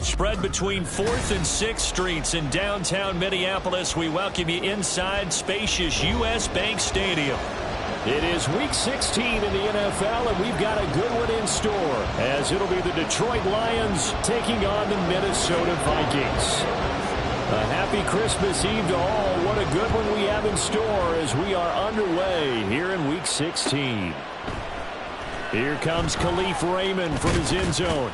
Spread between 4th and 6th Streets in downtown Minneapolis. We welcome you inside spacious U.S. Bank Stadium. It is Week 16 in the NFL, and we've got a good one in store, as it'll be the Detroit Lions taking on the Minnesota Vikings. A happy Christmas Eve to all. What a good one we have in store as we are underway here in Week 16. Here comes Khalif Raymond from his end zone.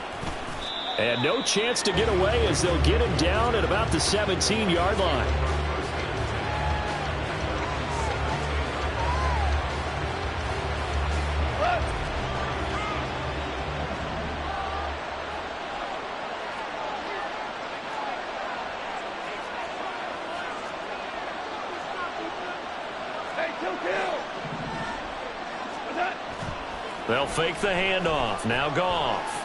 And no chance to get away as they'll get him down at about the 17-yard line. They'll fake the handoff. Now Goff.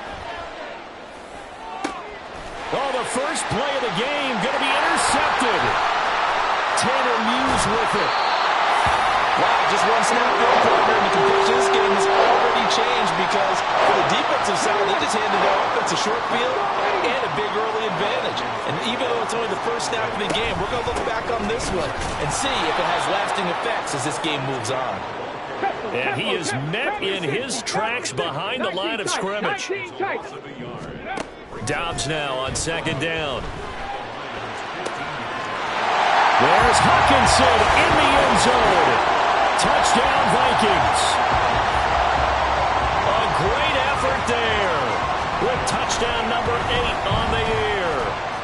Oh, the first play of the game going to be intercepted. Tanner Muse with it. Wow, just one snap go, partner, and you can picture this game has already changed because for the defensive side, they just handed the offense a short field and a big early advantage. And even though it's only the first snap of the game, we're going to look back on this one and see if it has lasting effects as this game moves on. And he is met in his tracks behind the line of scrimmage. Dobbs now on second down. There's Hawkinson in the end zone. Touchdown Vikings. A great effort there with touchdown number 8 on the year.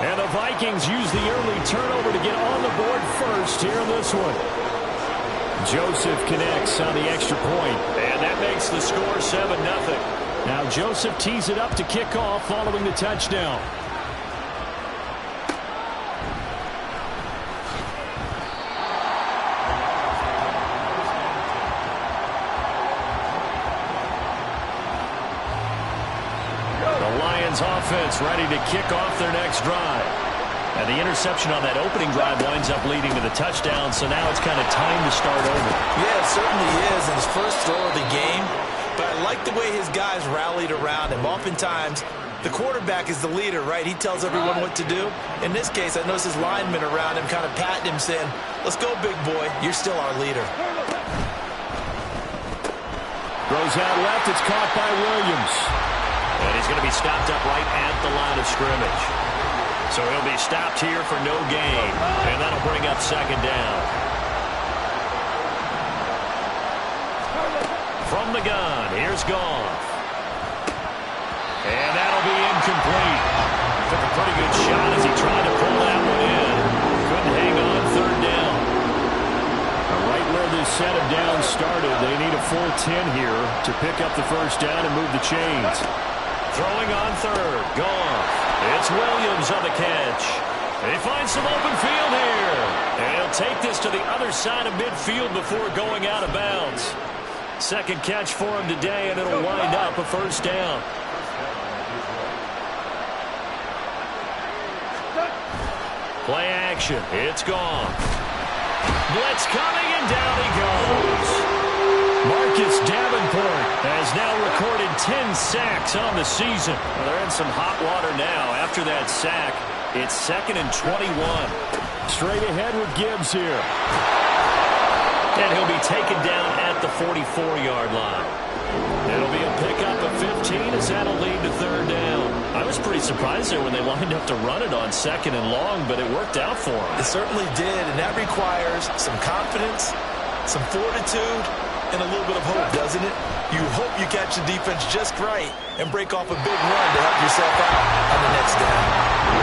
And the Vikings use the early turnover to get on the board first here in this one. Joseph connects on the extra point, and that makes the score 7-0. Now Joseph tees it up to kick off following the touchdown. The Lions offense ready to kick off their next drive. And the interception on that opening drive winds up leading to the touchdown, so now it's kind of time to start over. Yeah, it certainly is, and his first throw of the game. But I like the way his guys rallied around him. Oftentimes, the quarterback is the leader, right? He tells everyone what to do. In this case, I noticed his linemen around him kind of patting him, saying, let's go, big boy. You're still our leader. Throws out left. It's caught by Williams. And he's going to be stopped up right at the line of scrimmage. So he'll be stopped here for no gain. And that'll bring up second down. From the gun, here's Goff. And that'll be incomplete. Took a pretty good shot as he tried to pull that one in. Couldn't hang on third down. Right where this set of downs started, they need a full 10 here to pick up the first down and move the chains. Throwing on third, Goff. It's Williams on the catch. He finds some open field here. And he'll take this to the other side of midfield before going out of bounds. Second catch for him today, and it'll wind up a first down. Play action. It's gone. Blitz coming, and down he goes. Marcus Davenport has now recorded 10 sacks on the season. Well, they're in some hot water now. After that sack, it's 2nd and 21. Straight ahead with Gibbs here. And he'll be taken down at the 44-yard line. It'll be a pickup of 15 as that'll lead to third down. I was pretty surprised there when they lined up to run it on 2nd and long, but it worked out for them. It certainly did, and that requires some confidence, some fortitude, and a little bit of hope, doesn't it? You hope you catch the defense just right and break off a big run to help yourself out on the next down.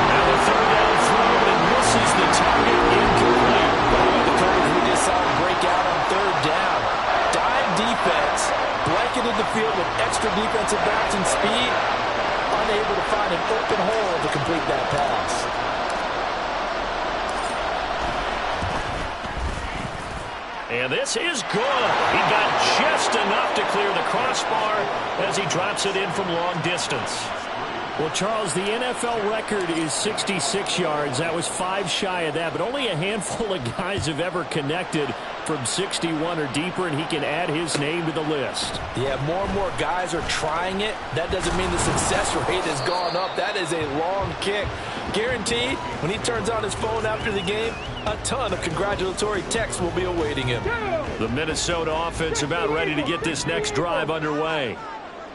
Now the third down throw, and misses the target, incomplete. Well, the coverage we just saw him break out on third down. Dime defense, blanketed the field with extra defensive backs and speed, unable to find an open hole to complete that pass. And this is good. He got just enough to clear the crossbar as he drops it in from long distance. Well, Charles, the NFL record is 66 yards. That was 5 shy of that, but only a handful of guys have ever connected from 61 or deeper, and he can add his name to the list. Yeah, more and more guys are trying it. That doesn't mean the success rate has gone up. That is a long kick. Guaranteed, when he turns on his phone after the game, a ton of congratulatory texts will be awaiting him. The Minnesota offense about ready to get this next drive underway.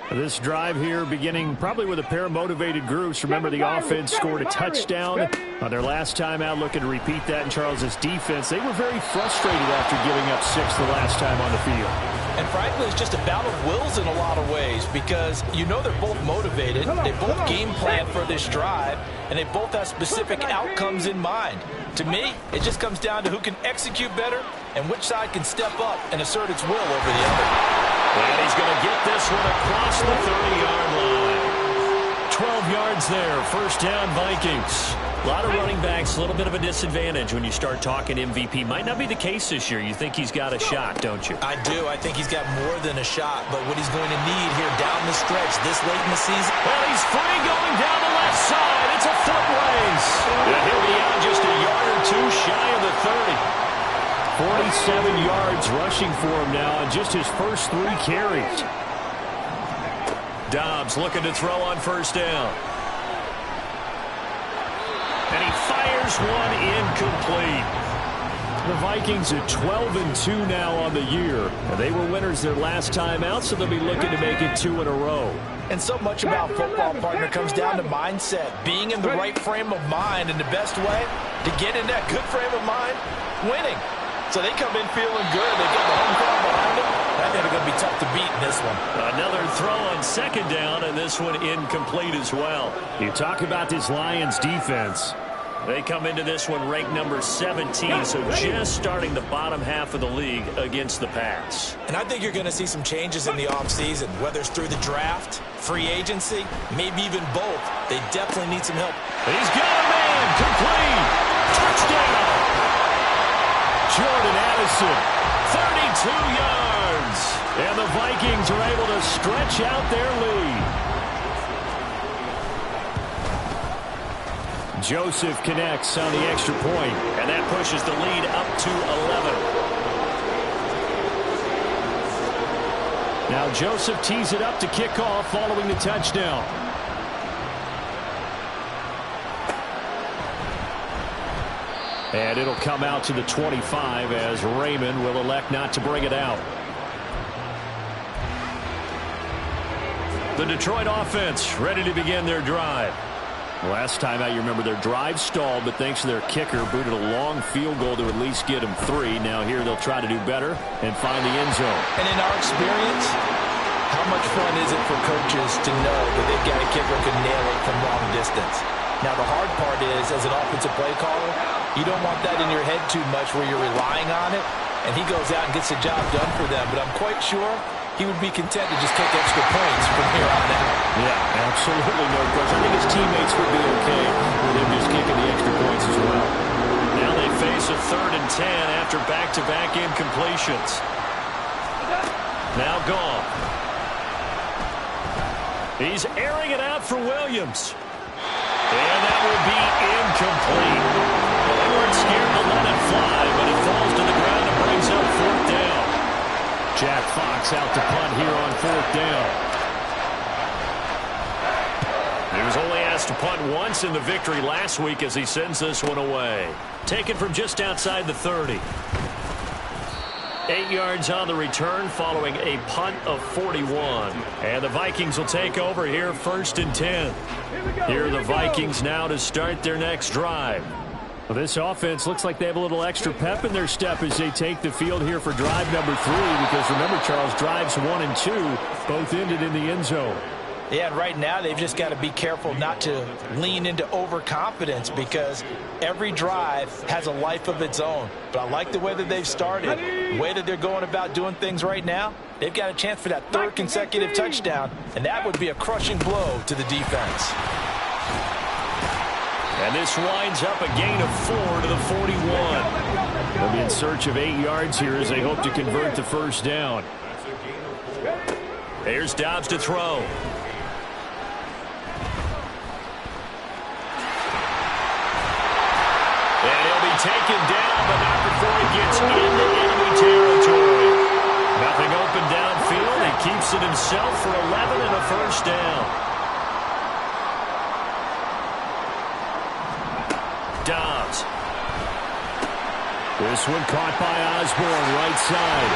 This drive here beginning probably with a pair of motivated groups. Remember, the offense scored a touchdown on their last time out, looking to repeat that in Charles' defense. They were very frustrated after giving up 6 the last time on the field. And frankly, it's just a battle of wills in a lot of ways because you know they're both motivated, they both game plan for this drive, and they both have specific outcomes in mind. To me, it just comes down to who can execute better and which side can step up and assert its will over the other. And he's going to get this one across the 30-yard line. 12 yards there, first down Vikings. A lot of running backs, a little bit of a disadvantage when you start talking MVP. Might not be the case this year. You think he's got a shot, don't you? I do. I think he's got more than a shot. But what he's going to need here down the stretch this late in the season. Well, he's free going down the left side. It's a foot race. And he'll be out just a yard or two shy of the 30. 47 yards rushing for him now in just his first 3 carries. Dobbs looking to throw on first down. And he fires one incomplete. The Vikings are 12-2 now on the year. And they were winners their last time out, so they'll be looking to make it 2 in a row. And so much about football, partner, comes down to mindset. Being in the right frame of mind, and the best way to get in that good frame of mind, winning. So they come in feeling good. They get the home crowd behind them. I think they're going to be tough to beat in this one. Another throw on second down, and this one incomplete as well. You talk about this Lions defense. They come into this one ranked number 17, so just starting the bottom half of the league against the pass. And I think you're going to see some changes in the offseason, whether it's through the draft, free agency, maybe even both. They definitely need some help. He's got a man, complete, touchdown. Jordan Addison, 32 yards. And the Vikings are able to stretch out their lead. Joseph connects on the extra point, and that pushes the lead up to 11. Now Joseph tees it up to kick off following the touchdown. And it'll come out to the 25 as Raymond will elect not to bring it out. The Detroit offense ready to begin their drive. Last time out, you remember their drive stalled, but thanks to their kicker, booted a long field goal to at least get them 3. Now here they'll try to do better and find the end zone. And in our experience, how much fun is it for coaches to know that they've got a kicker who can nail it from long distance? Now the hard part is, as an offensive play caller, you don't want that in your head too much where you're relying on it, and he goes out and gets the job done for them. But I'm quite sure he would be content to just kick extra points from here on out. Yeah, absolutely no question. I think his teammates would be okay with him just kicking the extra points as well. Now they face a 3rd and 10 after back-to-back incompletions. Now gone. He's airing it out for Williams. And that will be incomplete. Well, they weren't scared to let it fly, but it falls to the ground and brings up 4th down. Jack Fox out to punt here on 4th down. He was only asked to punt once in the victory last week as he sends this one away. Taken from just outside the 30. 8 yards on the return following a punt of 41. And the Vikings will take over here 1st and 10. Here are the Vikings now to start their next drive. Well, this offense looks like they have a little extra pep in their step as they take the field here for drive number 3, because remember, Charles, drives 1 and 2 both ended in the end zone. Yeah, and right now they've just got to be careful not to lean into overconfidence because every drive has a life of its own. But I like the way that they've started, the way that they're going about doing things right now. They've got a chance for that 3rd consecutive touchdown, and that would be a crushing blow to the defense. And this winds up a gain of 4 to the 41. They'll be in search of 8 yards here as they hope to convert the first down. Here's Dobbs to throw. And he'll be taken down, but not before he gets into enemy keeps it himself for 11 and a first down. Dobbs. This one caught by Osborne, right side.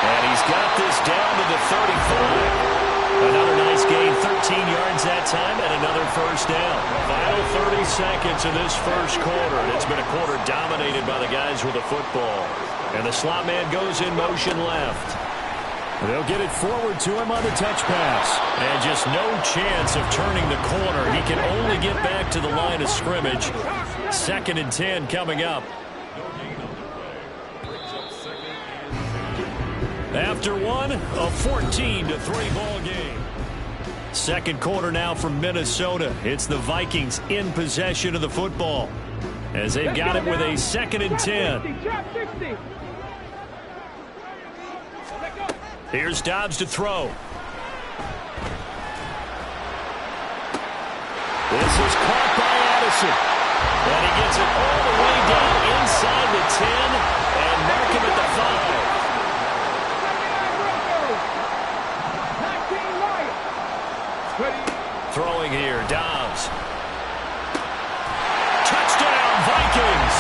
And he's got this down to the 35. Another nice gain, 13 yards that time, and another first down. Final 30 seconds of this first quarter. And it's been a quarter dominated by the guys with the football. And the slot man goes in motion left. They'll get it forward to him on the touch pass. And just no chance of turning the corner. He can only get back to the line of scrimmage. 2nd and 10 coming up. After one, a 14-3 ball game. Second quarter now from Minnesota. It's the Vikings in possession of the football as they've got it with a 2nd and 10. Here's Dobbs to throw. This is caught by Addison. And he gets it all the way down inside the 10 and mark him at the 5. Throwing here, Dobbs. Touchdown, Vikings!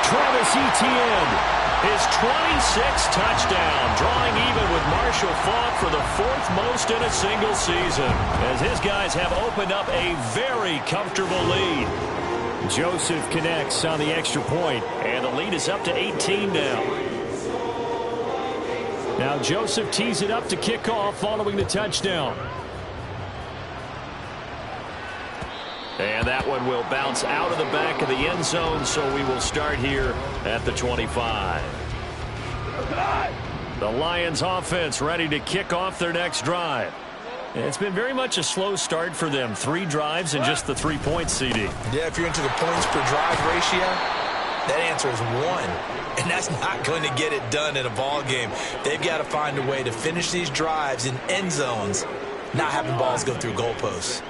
Travis Etienne, his 26th touchdown, drawing even with Marshall Faulk for the 4th most in a single season, as his guys have opened up a very comfortable lead. Joseph connects on the extra point, and the lead is up to 18 now. Now Joseph tees it up to kick off following the touchdown. And that one will bounce out of the back of the end zone, so we will start here at the 25. The Lions offense ready to kick off their next drive. It's been very much a slow start for them. 3 drives and just the 3 points, CD. Yeah, if you're into the points per drive ratio, that answer is 1. And that's not going to get it done in a ball game. They've got to find a way to finish these drives in end zones, not having balls go through goalposts.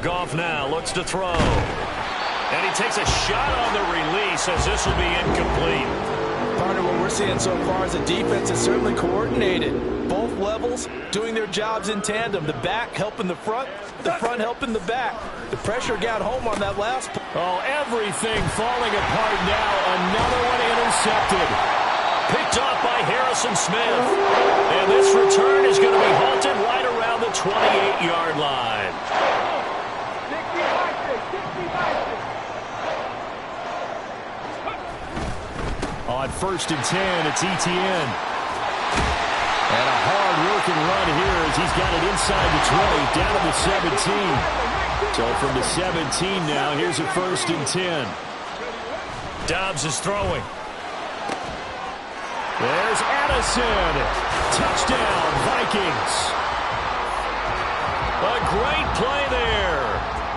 Goff now looks to throw. And he takes a shot on the release as this will be incomplete. Partner, what we're seeing so far is the defense is certainly coordinated. Both levels doing their jobs in tandem. The back helping the front helping the back. The pressure got home on that last. Oh, everything falling apart now. Another one intercepted. Picked off by Harrison Smith. And this return is going to be halted right around the 28-yard line. On 1st and 10, it's Etienne. And a hard-working run here as he's got it inside the 20, down to the 17. So from the 17 now, here's a 1st and 10. Dobbs is throwing. There's Addison. Touchdown, Vikings. A great play there.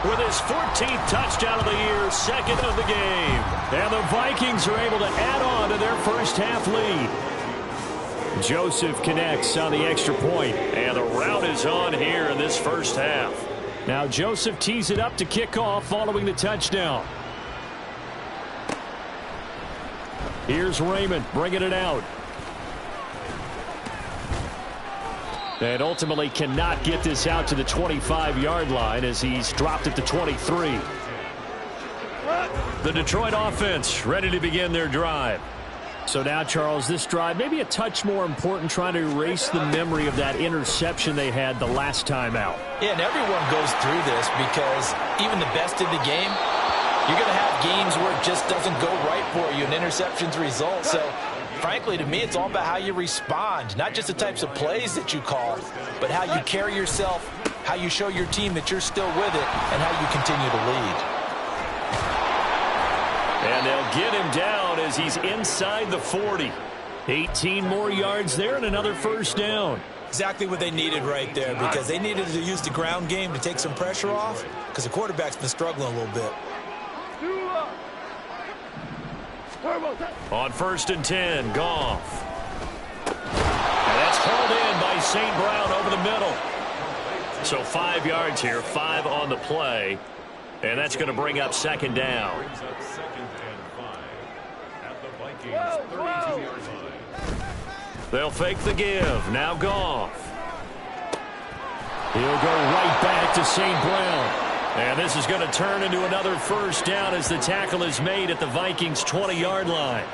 With his 14th touchdown of the year, 2nd of the game. And the Vikings are able to add on to their first half lead. Joseph connects on the extra point, and the route is on here in this first half. Now Joseph tees it up to kick off following the touchdown. Here's Raymond bringing it out. And ultimately cannot get this out to the 25-yard line as he's dropped it to 23. The Detroit offense ready to begin their drive. So now, Charles, this drive maybe a touch more important, trying to erase the memory of that interception they had the last time out. Yeah, and everyone goes through this because even the best in the game, you're going to have games where it just doesn't go right for you, and interceptions result. So frankly, to me, it's all about how you respond, not just the types of plays that you call, but how you carry yourself, how you show your team that you're still with it, and how you continue to lead. And they'll get him down as he's inside the 40. 18 more yards there and another first down. Exactly what they needed right there, because they needed to use the ground game to take some pressure off, because the quarterback's been struggling a little bit. On 1st and 10, Goff. And that's hauled in by St. Brown over the middle. So 5 yards here, 5 on the play. And that's going to bring up 2nd down. They'll fake the give. Now Goff. He'll go right back to St. Brown. And this is going to turn into another first down as the tackle is made at the Vikings' 20-yard line.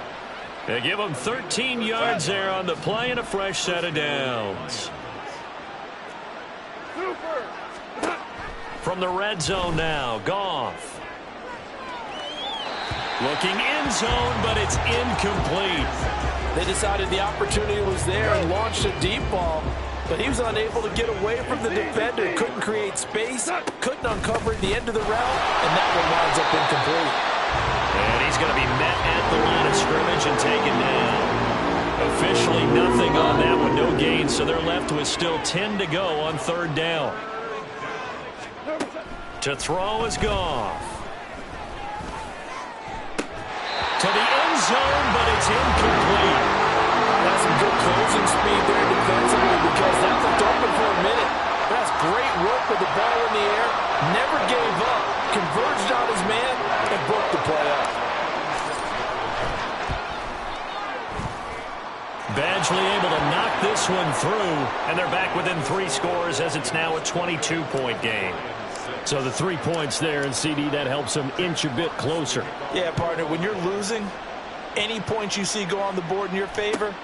They give them 13 yards there on the play and a fresh set of downs. From the red zone now, Goff. Looking end zone, but it's incomplete. They decided the opportunity was there and launched a deep ball, but he was unable to get away from the defender. Couldn't create space, couldn't uncover the end of the route, and that one winds up incomplete. And he's going to be met at the line of scrimmage and taken down. Officially nothing on that one, no gain, so they're left with still 10 to go on third down. To throw is Goff. To the end zone, but it's incomplete. That's some good closing speed there defensively because that looked open for a minute. That's great work with the ball in the air. Never gave up. Converged on his man and broke the play up. Badgley able to knock this one through, and they're back within 3 scores as it's now a 22-point game. So the 3 points there, and CD, that helps them inch a bit closer. Yeah, partner, when you're losing, any points you see go on the board in your favor,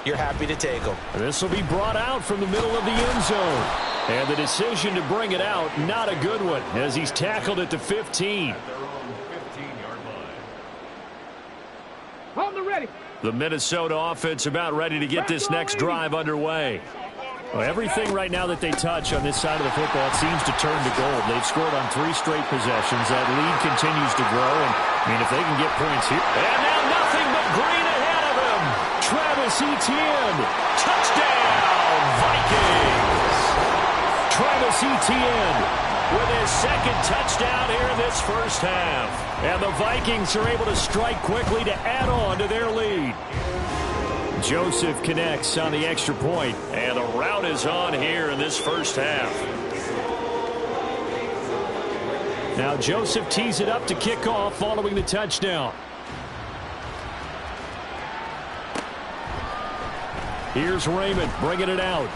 you're happy to take them. This will be brought out from the middle of the end zone. And the decision to bring it out, not a good one, as he's tackled at the 15. The Minnesota offense about ready to get this next drive underway. Well, everything right now that they touch on this side of the football seems to turn to gold. They've scored on 3 straight possessions. That lead continues to grow, and I mean, if they can get points here. And now nothing but green ahead of him. Travis Etienne, touchdown, Vikings. Travis Etienne with his second touchdown here in this first half. And the Vikings are able to strike quickly to add on to their lead. Joseph connects on the extra point, and the route is on here in this first half. Now Joseph tees it up to kick off following the touchdown. Here's Raymond bringing it out.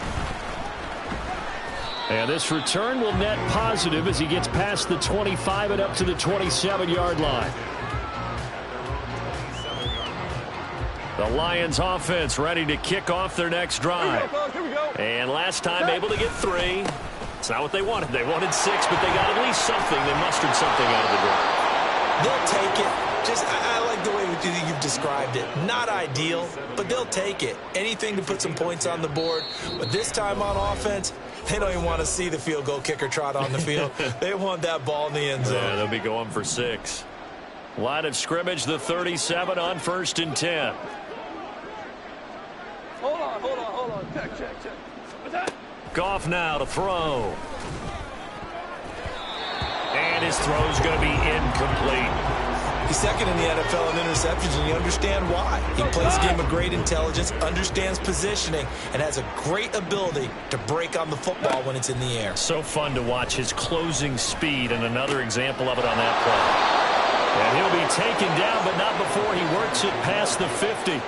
And this return will net positive as he gets past the 25 and up to the 27-yard line. The Lions offense ready to kick off their next drive. And last time able to get 3. It's not what they wanted. They wanted 6, but they got at least something. They mustered something out of the drive. They'll take it. I like the way you've described it. Not ideal, but they'll take it. Anything to put some points on the board. But this time on offense, they don't even want to see the field goal kicker trot on the field. They want that ball in the end zone. Yeah, they'll be going for 6. Line of scrimmage, the 37 on 1st and 10. Hold on. Check. What's that? Goff now to throw. And his throw's going to be incomplete. He's second in the NFL in interceptions, and you understand why. He plays a game of great intelligence, understands positioning, and has a great ability to break on the football when it's in the air. So fun to watch his closing speed, and another example of it on that play. And he'll be taken down, but not before he works it past the 50.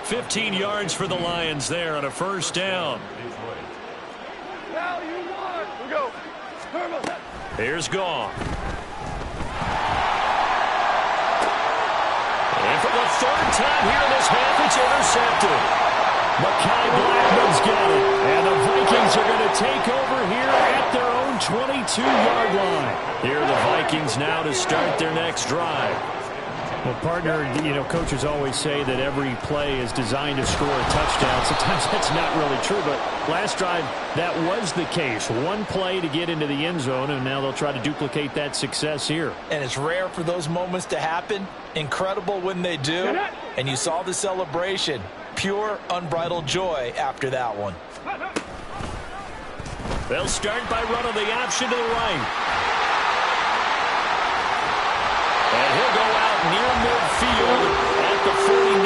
15 yards for the Lions there on a first down. Now you won. We go. Here's Goff. And for the 3rd time here in this half, it's intercepted. Mekhi Blackman's got it. And the Vikings are going to take over here at their own 22-yard line. Here are the Vikings now to start their next drive. Well, partner, coaches always say that every play is designed to score a touchdown. Sometimes that's not really true, but last drive, that was the case. One play to get into the end zone, and now they'll try to duplicate that success here. And it's rare for those moments to happen. Incredible when they do. And you saw the celebration. Pure, unbridled joy after that one. They'll start by running the option to the right. And he'll go out near midfield at the 49.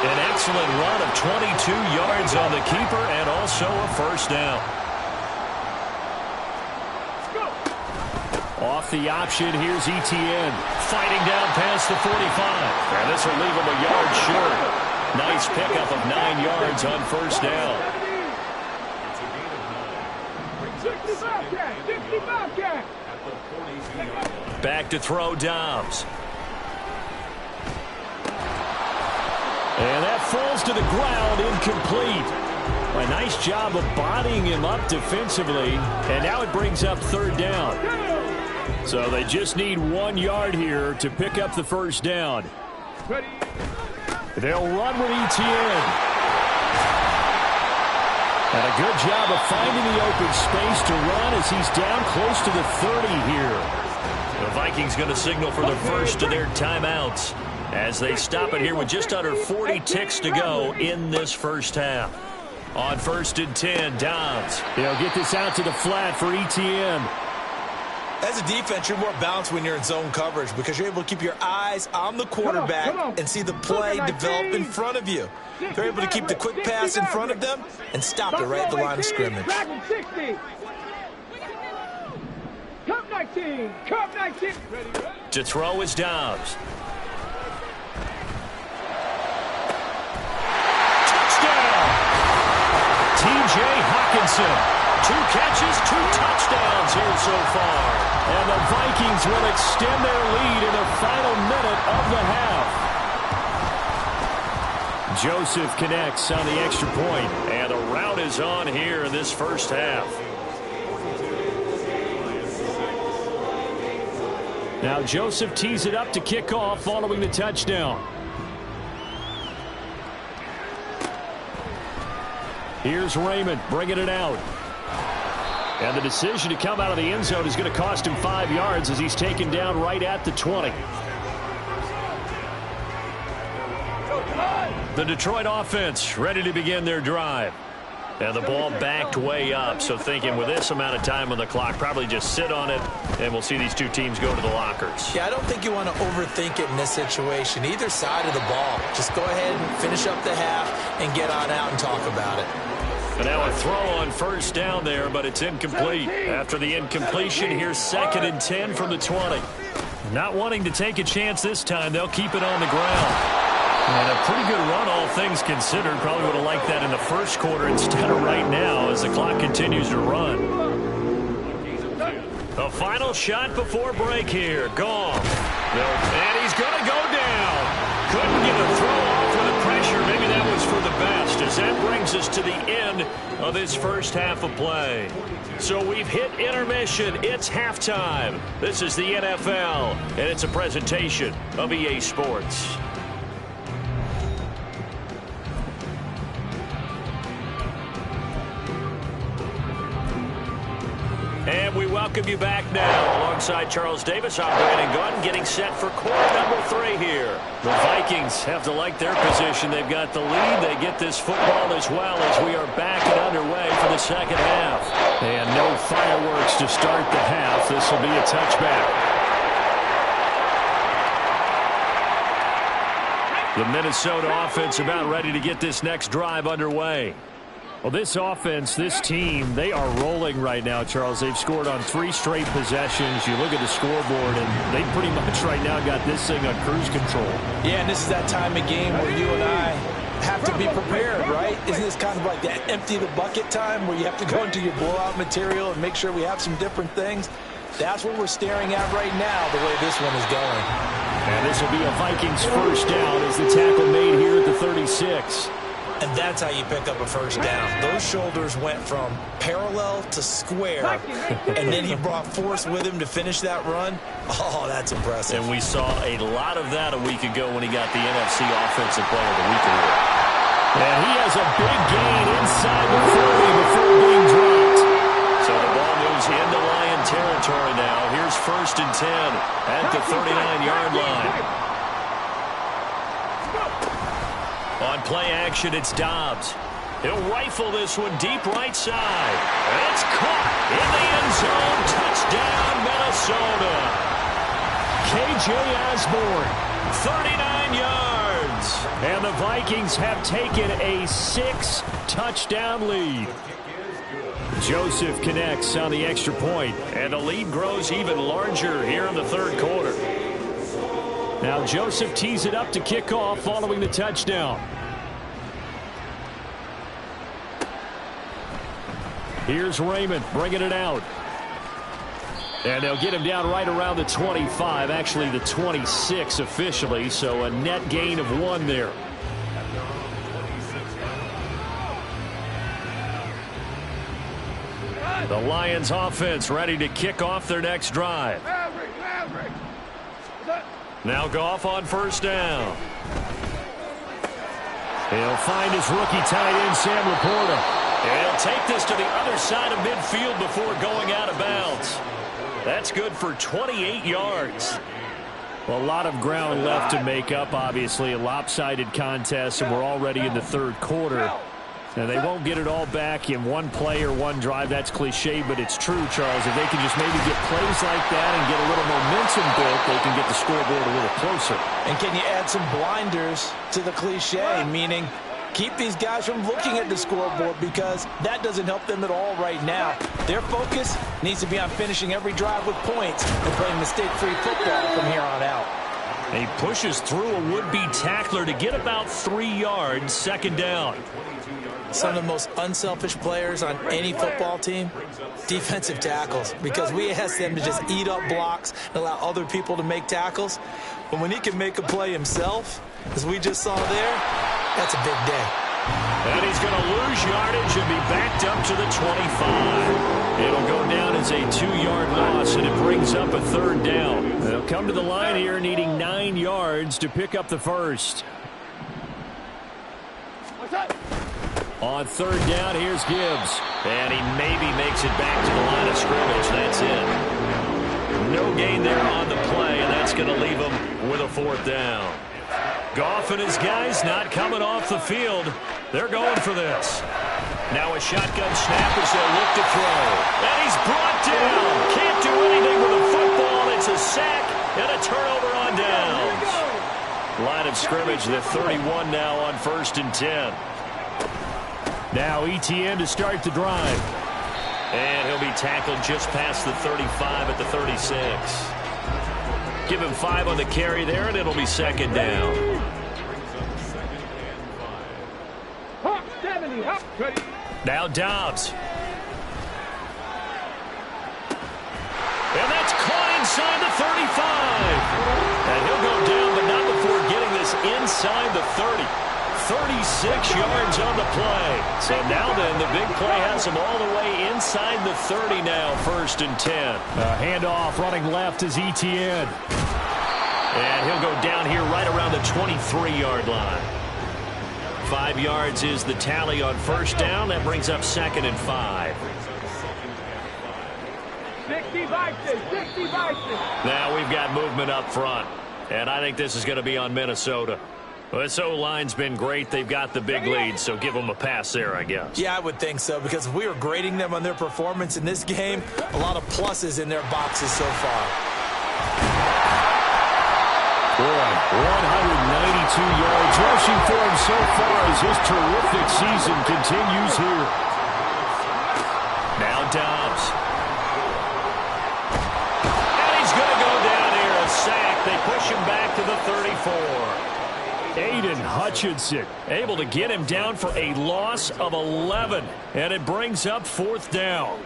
An excellent run of 22 yards on the keeper and also a first down. Off the option, here's Etienne. Fighting down past the 45. And this will leave him a yard short. Nice pickup of 9 yards on first down. Back to throw, Dobbs. And that falls to the ground, incomplete. A nice job of bodying him up defensively, and now it brings up third down. So they just need 1 yard here to pick up the first down. They'll run with ETN. And a good job of finding the open space to run as he's down close to the 30 here. The Vikings going to signal for the first of their timeouts as they stop it here with just under 40 ticks to go in this first half. On 1st and 10, Dobbs. He'll get this out to the flat for ETN. As a defense, you're more balanced when you're in zone coverage because you're able to keep your eyes on the quarterback and see the play develop in front of you. They're able to keep the quick pass in front of them and stop it right at the line of scrimmage. To throw is Dobbs. Touchdown! T.J. Hockenson. 2 catches, 2 touchdowns here so far. And the Vikings will extend their lead in the final minute of the half. Joseph connects on the extra point, and the rout is on here in this first half. Now Joseph tees it up to kick off following the touchdown. Here's Raymond bringing it out. And the decision to come out of the end zone is going to cost him 5 yards as he's taken down right at the 20. The Detroit offense ready to begin their drive. And the ball backed way up, so thinking with this amount of time on the clock, probably just sit on it, and we'll see these two teams go to the lockers. Yeah, I don't think you want to overthink it in this situation. Either side of the ball. Just go ahead and finish up the half and get on out and talk about it. And now a throw on first down there, but it's incomplete. After the incompletion, here's 2nd and 10 from the 20. Not wanting to take a chance this time, they'll keep it on the ground. And a pretty good run, all things considered. Probably would have liked that in the first quarter instead of right now as the clock continues to run. The final shot before break here. Gone. And he's going to go down. Couldn't get a throw off with the pressure. Maybe that was for the best, as that brings us to the end of this first half of play. So we've hit intermission. It's halftime. This is the NFL, and it's a presentation of EA Sports. And we welcome you back now. Alongside Charles Davis, I'm Brandon Gunn, getting set for quarter number 3 here. The Vikings have to like their position. They've got the lead. They get this football as well as we are back and underway for the second half. And no fireworks to start the half. This will be a touchback. The Minnesota offense about ready to get this next drive underway. Well, this offense, this team, they are rolling right now, Charles. They've scored on 3 straight possessions. You look at the scoreboard, and they pretty much right now got this thing on cruise control. Yeah, and this is that time of game where you and I have to be prepared, right? Isn't this kind of like that empty the bucket time where you have to go into your blowout material and make sure we have some different things? That's what we're staring at right now, the way this one is going. And this will be a Vikings first down as the tackle made here at the 36. And that's how you pick up a first down. Those shoulders went from parallel to square, and then he brought force with him to finish that run. Oh, that's impressive. And we saw a lot of that a week ago when he got the NFC Offensive Player of the Week award. And he has a big gain inside the 40 before being dropped. So the ball moves into Lion territory now. Here's 1st and 10 at the 39-yard line. On play action, it's Dobbs. He'll rifle this one deep right side. It's caught in the end zone. Touchdown, Minnesota. K.J. Osborne, 39 yards. And the Vikings have taken a 6-touchdown lead. Joseph connects on the extra point, and the lead grows even larger here in the third quarter. Now Joseph tees it up to kick off following the touchdown. Here's Raymond bringing it out. And they'll get him down right around the 25, actually the 26 officially, so a net gain of 1 there. The Lions offense ready to kick off their next drive. Now Goff on first down. He'll find his rookie tight end, Sam Laporta. And he'll take this to the other side of midfield before going out of bounds. That's good for 28 yards. Well, a lot of ground left to make up, obviously. A lopsided contest, and we're already in the third quarter. And they won't get it all back in one play or one drive. That's cliche, but it's true, Charles. If they can just maybe get plays like that and get a little momentum built, they can get the scoreboard a little closer. And can you add some blinders to the cliche, meaning keep these guys from looking at the scoreboard, because that doesn't help them at all right now. Their focus needs to be on finishing every drive with points and playing mistake-free football from here on out. He pushes through a would-be tackler to get about 3 yards, second down. Some of the most unselfish players on any football team, defensive tackles, because we ask them to just eat up blocks and allow other people to make tackles. But when he can make a play himself, as we just saw there, that's a big day. And he's going to lose yardage and be backed up to the 25. It'll go down as a 2-yard loss, and it brings up a third down. They'll come to the line here needing 9 yards to pick up the first. On third down, here's Gibbs. And he maybe makes it back to the line of scrimmage. That's it. No gain there on the play, and that's going to leave him with a fourth down. Goff and his guys not coming off the field. They're going for this. Now a shotgun snap as they look to throw. And he's brought down. Can't do anything with a football. It's a sack and a turnover on downs. Line of scrimmage, the 31 now on 1st and 10. Now ETN to start the drive. And he'll be tackled just past the 35 at the 36. Give him 5 on the carry there, and it'll be second down. Now Dobbs. And that's caught inside the 35. And he'll go down, but not before getting this inside the 30. 36 yards on the play. So now then, the big play has him all the way inside the 30 now, 1st and 10. Handoff running left is ETN. And he'll go down here right around the 23-yard line. 5 yards is the tally on first down. That brings up 2nd and 5. 60 Vikings. Now we've got movement up front. And I think this is going to be on Minnesota. Well, this O-line's been great. They've got the big lead, so give them a pass there, I guess. Yeah, I would think so, because if we were grading them on their performance in this game, a lot of pluses in their boxes so far. Boy, 192 yards rushing for him so far as his terrific season continues here. Now Dobbs. And he's going to go down here, a sack. They push him back to the 34. Aiden Hutchinson able to get him down for a loss of 11. And it brings up 4th down.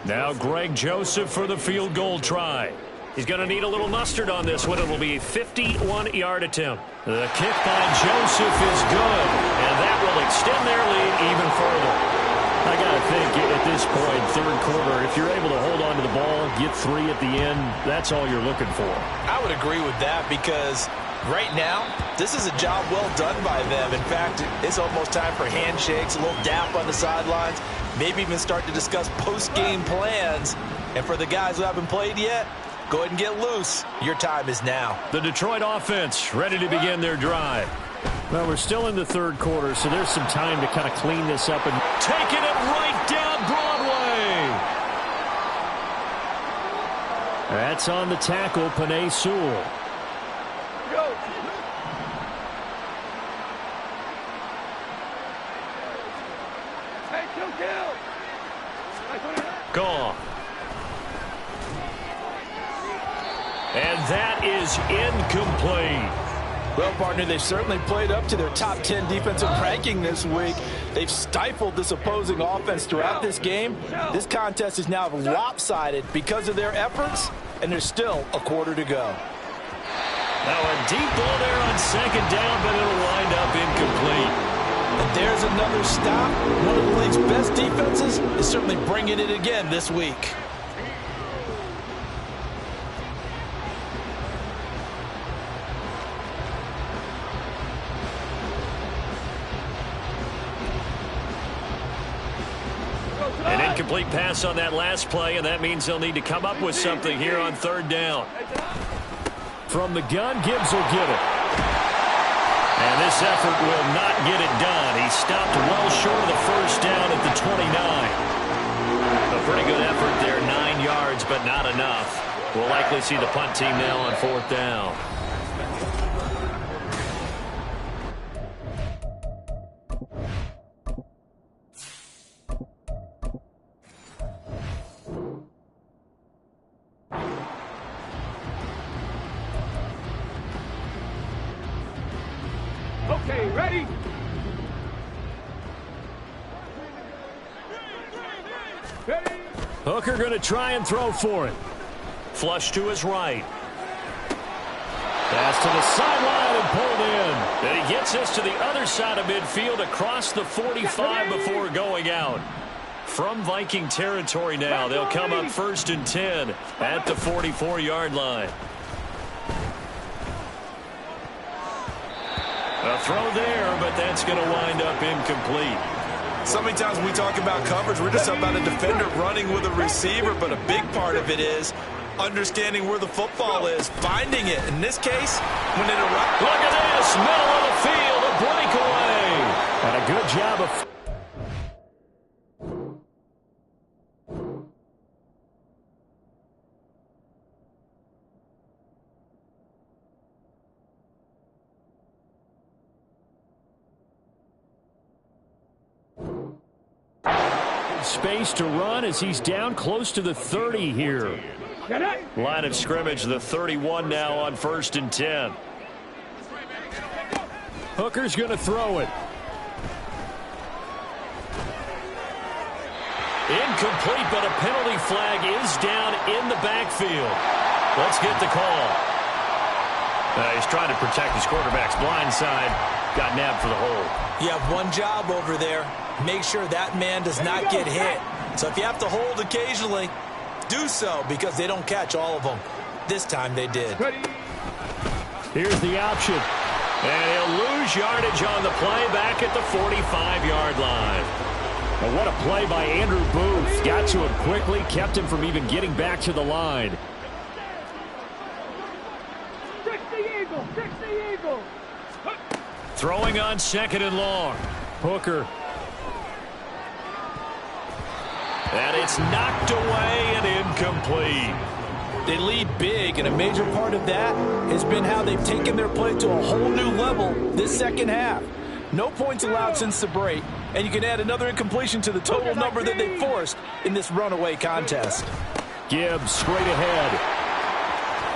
Now Greg Joseph for the field goal try. He's going to need a little mustard on this one. It will be a 51-yard attempt. The kick by Joseph is good. And that will extend their lead even further. I got to think at this point, third quarter, if you're able to hold on to the ball, get 3 at the end, that's all you're looking for. I would agree with that, because right now, this is a job well done by them. In fact, it's almost time for handshakes, a little dap on the sidelines, maybe even start to discuss post-game plans. And for the guys who haven't played yet, go ahead and get loose. Your time is now. The Detroit offense ready to begin their drive. Well, we're still in the third quarter, so there's some time to kind of clean this up and taking it right down Broadway. That's on the tackle, Penei Sewell. Go. Hey, kill. Gone. And that is incomplete. Well, partner, they've certainly played up to their top 10 defensive ranking this week. They've stifled this opposing offense throughout this game. This contest is now lopsided because of their efforts, and there's still a quarter to go. Now a deep ball there on second down, but it'll wind up incomplete. And there's another stop. One of the league's best defenses is certainly bringing it again this week. An incomplete pass on that last play, and that means they'll need to come up with something here on third down. From the gun, Gibbs will get it. And this effort will not get it done. He stopped well short of the first down at the 29. A pretty good effort there, 9 yards, but not enough. We'll likely see the punt team now on fourth down. Okay, ready? Ready? Hooker going to try and throw for it. Flush to his right. Pass to the sideline and pulled in. And he gets us to the other side of midfield across the 45 before going out. From Viking territory now, they'll come up 1st and 10 at the 44-yard line. A throw there, but that's going to wind up incomplete. So many times when we talk about coverage, we're just talking about a defender running with a receiver, but a big part of it is understanding where the football is, finding it. In this case, when it arrives. Look at this, middle of the field, a breakaway. And a good job of... Space to run as he's down close to the 30 here. Line of scrimmage, the 31 now on 1st and 10. Hooker's going to throw it. Incomplete, but a penalty flag is down in the backfield. Let's get the call. He's trying to protect his quarterback's blind side. Got nabbed for the hold. You have one job over there. Make sure that man does not get hit. So if you have to hold occasionally, do so, because they don't catch all of them. This time they did. Here's the option. And he'll lose yardage on the play back at the 45-yard line. And what a play by Andrew Booth. Got to him quickly, kept him from even getting back to the line. 60 Eagles, 60 Eagles. Throwing on 2nd and long. Hooker. And it's knocked away and incomplete. They lead big, and a major part of that has been how they've taken their play to a whole new level this second half. No points allowed since the break, and you can add another incompletion to the total number that they forced in this runaway contest. Gibbs straight ahead.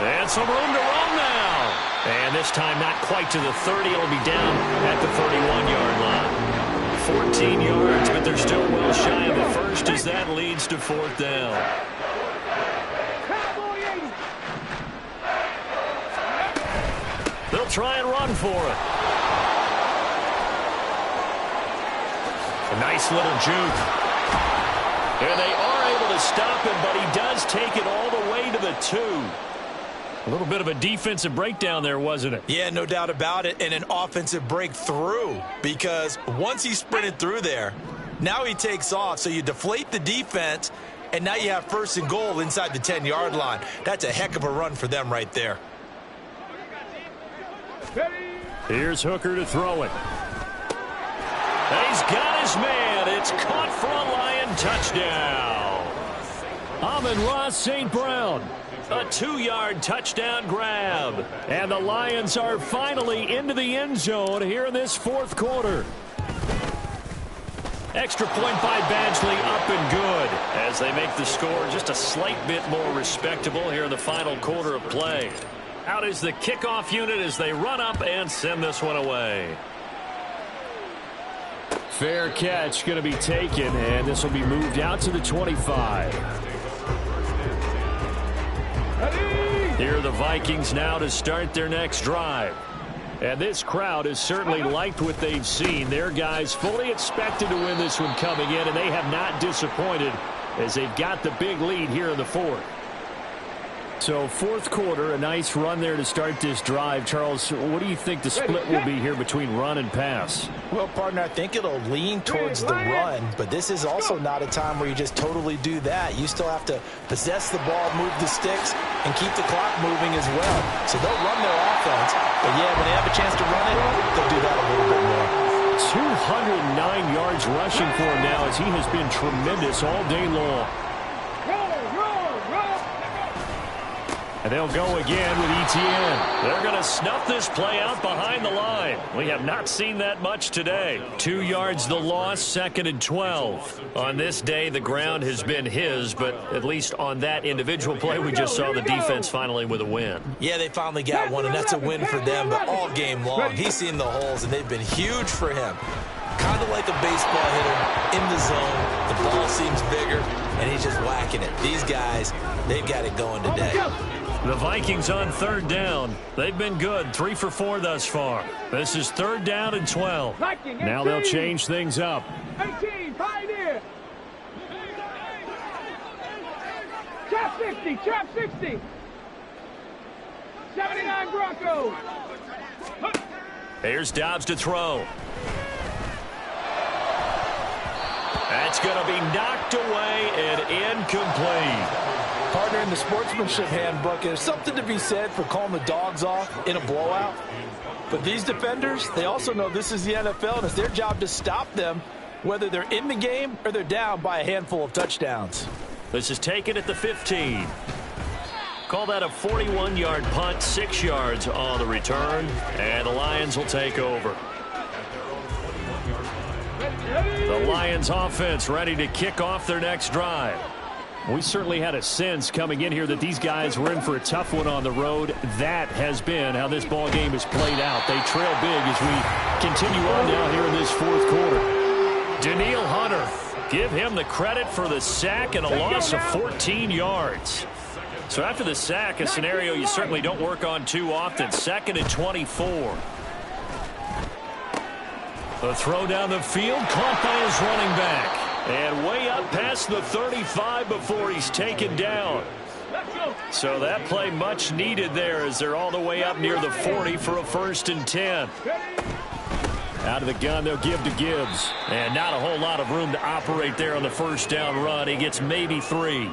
And some room to run now. And this time not quite to the 30. It'll be down at the 31-yard line. 14 yards, but they're still well shy of the first as that leads to 4th down. They'll try and run for it. A nice little juke. And they are able to stop him, but he does take it all the way to the 2. A little bit of a defensive breakdown there, wasn't it? Yeah, no doubt about it, and an offensive breakthrough, because once he sprinted through there, now he takes off, so you deflate the defense, and now you have 1st and goal inside the 10-yard line. That's a heck of a run for them right there. Here's Hooker to throw it. And he's got his man. It's caught for a Lion touchdown. Amon-Ra St. Brown. A 2-yard touchdown grab. And the Lions are finally into the end zone here in this 4th quarter. Extra point by Badgley, up and good as they make the score just a slight bit more respectable here in the final quarter of play. Out is the kickoff unit as they run up and send this one away. Fair catch going to be taken, and this will be moved out to the 25. Here are the Vikings now to start their next drive. And this crowd has certainly liked what they've seen. Their guys fully expected to win this one coming in, and they have not disappointed as they've got the big lead here in the fourth. So fourth quarter, a nice run there to start this drive. Charles, what do you think the split will be here between run and pass? Well, partner, I think it'll lean towards the run, but this is also not a time where you just totally do that. You still have to possess the ball, move the sticks, and keep the clock moving as well. So they'll run their offense, but yeah, when they have a chance to run it, they'll do that a little bit more. 209 yards rushing for him now as he has been tremendous all day long. And they'll go again with ETN. They're going to snuff this play out behind the line. We have not seen that much today. 2 yards the loss, 2nd and 12. On this day, the ground has been his, but at least on that individual play, we just saw the defense finally with a win. Yeah, they finally got one, and that's a win for them, but all game long, he's seen the holes, and they've been huge for him. Kind of like a baseball hitter in the zone. The ball seems bigger, and he's just whacking it. These guys, they've got it going today. The Vikings on 3rd down. They've been good, 3 for 4 thus far. This is 3rd down and 12. Now they'll change things up. 18, Pioneer. Trap 60, trap 60. 79 Broncos. Here's Dobbs to throw. That's going to be knocked away and incomplete. Partner, in the sportsmanship handbook, there's something to be said for calling the dogs off in a blowout. But these defenders, they also know this is the NFL, and it's their job to stop them, whether they're in the game or they're down by a handful of touchdowns. This is taken at the 15. Call that a 41-yard punt, 6 yards on the return, and the Lions will take over. The Lions offense ready to kick off their next drive. We certainly had a sense coming in here that these guys were in for a tough one on the road. That has been how this ball game has played out. They trail big as we continue on down here in this fourth quarter. Danielle Hunter, give him the credit for the sack and a loss of 14 yards. So after the sack, a scenario you certainly don't work on too often. 2nd and 24. The throw down the field, caught by his running back. And way up past the 35 before he's taken down. So that play much needed there as they're all the way up near the 40 for a 1st and 10. Out of the gun, they'll give to Gibbs. And not a whole lot of room to operate there on the 1st down run. He gets maybe 3.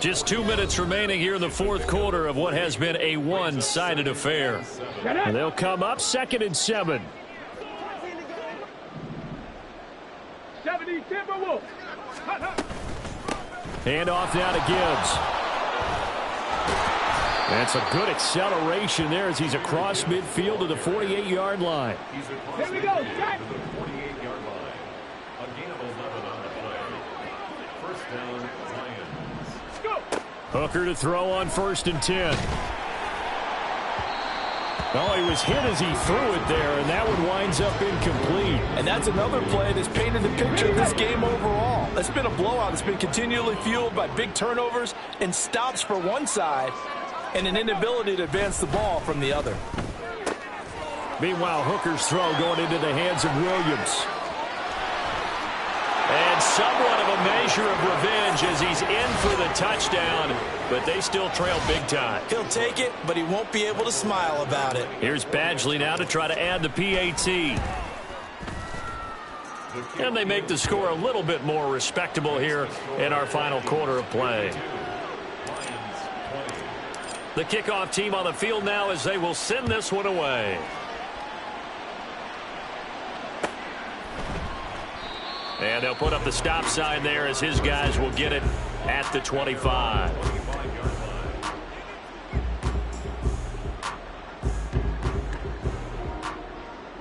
Just 2 minutes remaining here in the fourth quarter of what has been a one-sided affair. And they'll come up 2nd and 7. 70 Timberwolves. Hand off now to Gibbs. That's a good acceleration there as he's across midfield to the 48-yard line. Here we go. Set. 48-yard line. A gain of 11 on the play. 1st down, Lions. Go. Hooker to throw on 1st and 10. Oh, he was hit as he threw it there, and that one winds up incomplete. And that's another play that's painted the picture of this game overall. It's been a blowout. It's been continually fueled by big turnovers and stops for one side and an inability to advance the ball from the other. Meanwhile, Hooker's throw going into the hands of Williams. And somewhat of a measure of revenge as he's in for the touchdown, but they still trail big time. He'll take it, but he won't be able to smile about it. Here's Badgley now to try to add the PAT. And they make the score a little bit more respectable here in our final quarter of play. The kickoff team on the field now as they will send this one away. And they'll put up the stop sign there as his guys will get it at the 25.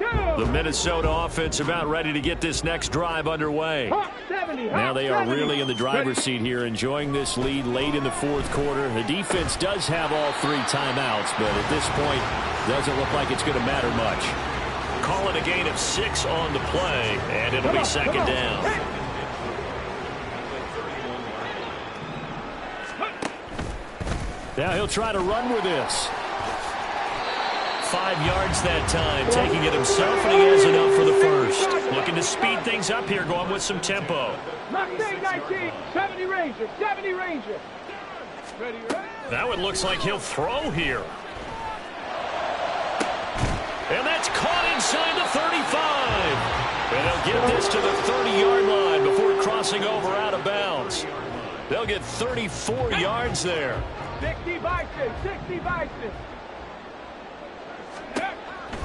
Go. The Minnesota offense about ready to get this next drive underway. Now they are really in the driver's seat here, enjoying this lead late in the fourth quarter. The defense does have all 3 timeouts, but at this point, doesn't look like it's going to matter much. Call it a gain of 6 on the play, and it'll be second down. Now he'll try to run with this. 5 yards that time, taking it himself, and he has enough for the first. Looking to speed things up here, going with some tempo. 70 Ranger, 70 Ranger. Now it looks like he'll throw here. And that's caught inside the 35. And they'll get this to the 30-yard line before crossing over out of bounds. They'll get 34 yards there. 60 Bison, 60 Bison.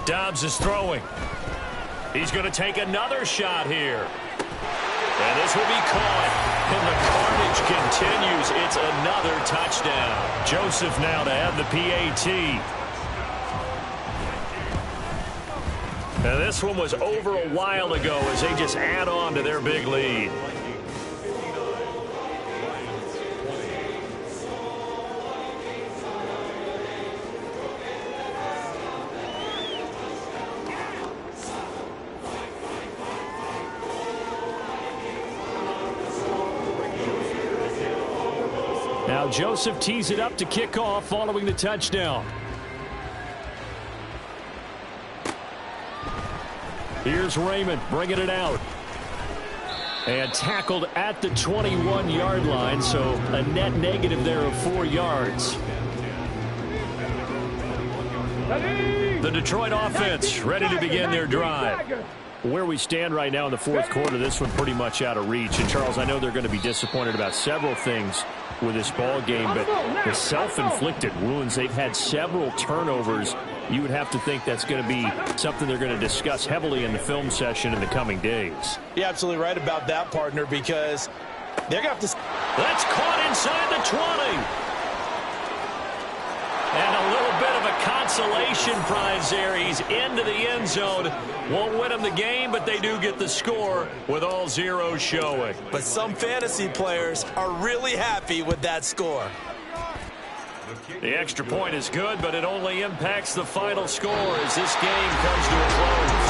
Dobbs is throwing. He's going to take another shot here. And this will be caught. And the carnage continues. It's another touchdown. Joseph now to add the PAT. Now this one was over a while ago as they just add on to their big lead. Now Joseph tees it up to kick off following the touchdown. Here's Raymond bringing it out. And tackled at the 21-yard line, so a net negative there of 4 yards. The Detroit offense ready to begin their drive. Where we stand right now in the fourth quarter, this one pretty much out of reach. And, Charles, I know they're going to be disappointed about several things with this ball game, but the self-inflicted wounds, they've had several turnovers. You would have to think that's going to be something they're going to discuss heavily in the film session in the coming days. You're absolutely right about that, partner, because they're going to have to... That's caught inside the 20. And a little bit of a consolation prize there. He's into the end zone. Won't win them the game, but they do get the score with all zeros showing. But some fantasy players are really happy with that score. The extra point is good, but it only impacts the final score as this game comes to a close.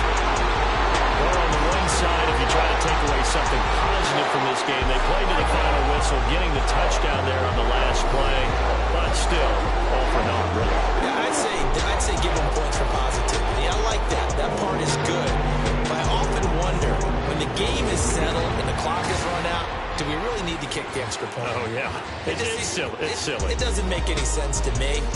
Well, on the one side, if you try to take away something positive from this game, they played to the final whistle, getting the touchdown there on the last play, but still, all for naught, really. Yeah, I'd say give them points for positivity. I like that. That part is good. But I often wonder, when the game is settled and the clock is run out, do we really need to kick the extra point? Oh, yeah. It's silly. It's silly. It doesn't make any sense to me.